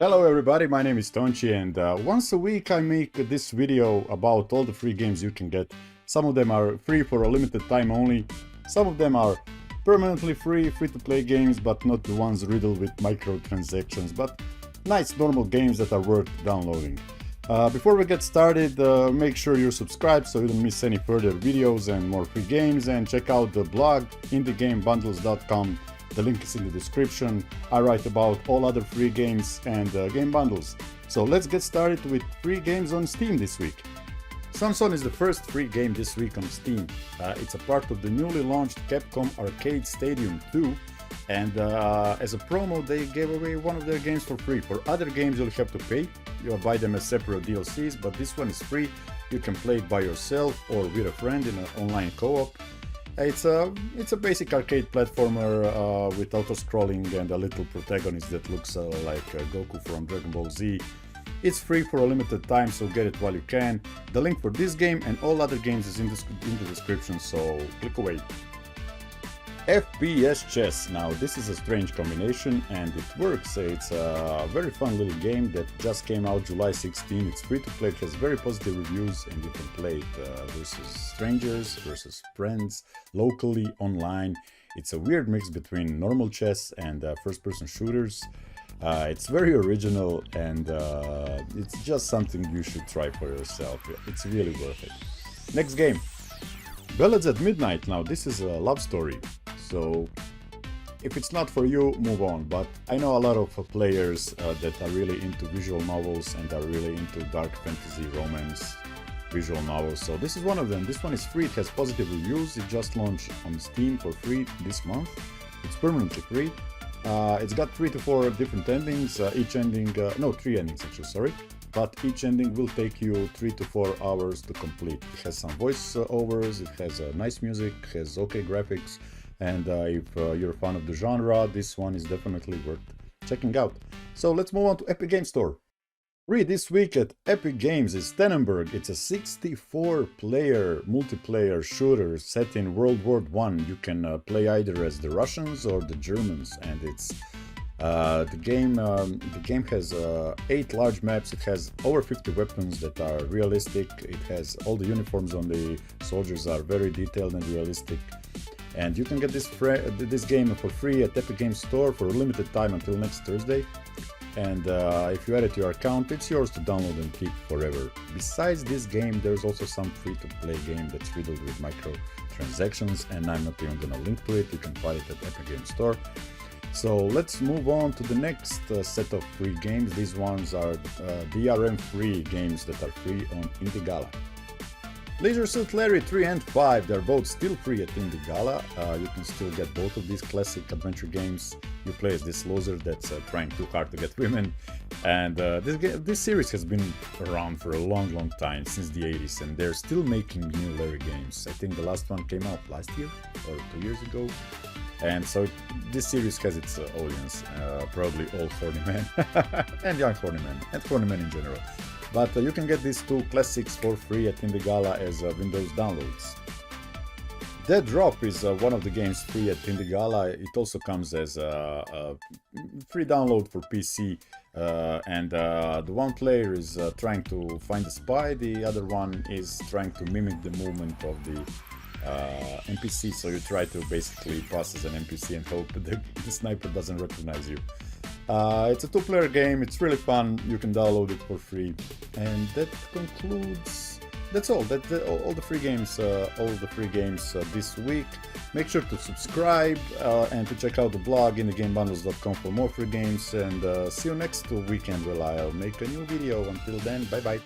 Hello everybody, my name is Tonchi, and once a week I make this video about all the free games you can get. Some of them are free for a limited time only, some of them are permanently free-to-play games, but not the ones riddled with microtransactions, but nice normal games that are worth downloading. Before we get started, make sure you're subscribed so you don't miss any further videos and more free games, and check out the blog indiegamebundles.com. The link is in the description. I write about all other free games and game bundles. So let's get started with free games on Steam this week. Samson is the first free game this week on Steam. It's a part of the newly launched Capcom Arcade Stadium 2, and as a promo they gave away one of their games for free. For other games you'll have to pay. You'll buy them as separate DLCs, but this one is free. You can play it by yourself or with a friend in an online co-op. It's a basic arcade platformer with auto-scrolling and a little protagonist that looks like Goku from Dragon Ball Z. It's free for a limited time, so get it while you can. The link for this game and all other games is in the description, so click away. FPS chess. Now this is a strange combination and it works. It's a very fun little game that just came out July 16. It's free to play, it has very positive reviews, and you can play it versus strangers, versus friends, locally, online. It's a weird mix between normal chess and first-person shooters. It's very original, and it's just something you should try for yourself. It's really worth it. Next game. Ballads at Midnight. Now this is a love story. So if it's not for you, move on. But I know a lot of players that are really into visual novels and are really into dark fantasy, romance, visual novels. So this is one of them. This one is free. It has positive reviews. It just launched on Steam for free this month. It's permanently free. It's got 3 to 4 different endings. Each ending, no, 3 endings actually, sorry. But each ending will take you 3 to 4 hours to complete. It has some voice overs, it has nice music, it has okay graphics, and if you're a fan of the genre, this one is definitely worth checking out. So let's move on to Epic Games Store. Free this week at Epic Games is Tannenberg. It's a 64-player multiplayer shooter set in World War I. You can play either as the Russians or the Germans, and it's the game has 8 large maps. It has over 50 weapons that are realistic. It has all the uniforms on the soldiers are very detailed and realistic. And you can get this game for free at Epic Games Store for a limited time until next Thursday. And if you add it to your account, it's yours to download and keep forever. Besides this game, there's also some free-to-play game that's riddled with microtransactions, and I'm not even gonna link to it. You can buy it at Epic Games Store. So let's move on to the next set of free games. These ones are DRM free games that are free on Indie Gala. Leisure Suit Larry 3 and 5, they're both still free at Indie Gala. You can still get both of these classic adventure games. You play as this loser that's trying too hard to get women. And this series has been around for a long time, since the 80s, and they're still making new Larry games. I think the last one came out last year or 2 years ago. And so this series has its audience, probably all horny men and young horny men, and horny men in general. But you can get these 2 classics for free at Indie Gala as Windows downloads. Dead Drop is one of the games free at Indie Gala. It also comes as a free download for PC, and the one player is trying to find a spy, the other one is trying to mimic the movement of the NPC, so you try to basically pass as an NPC and hope the sniper doesn't recognize you. It's a 2-player game, it's really fun, you can download it for free. And that concludes, that's all, all the free games, this week. Make sure to subscribe and to check out the blog indiegamebundles.com for more free games, and see you next weekend where I'll make a new video. Until then, bye bye.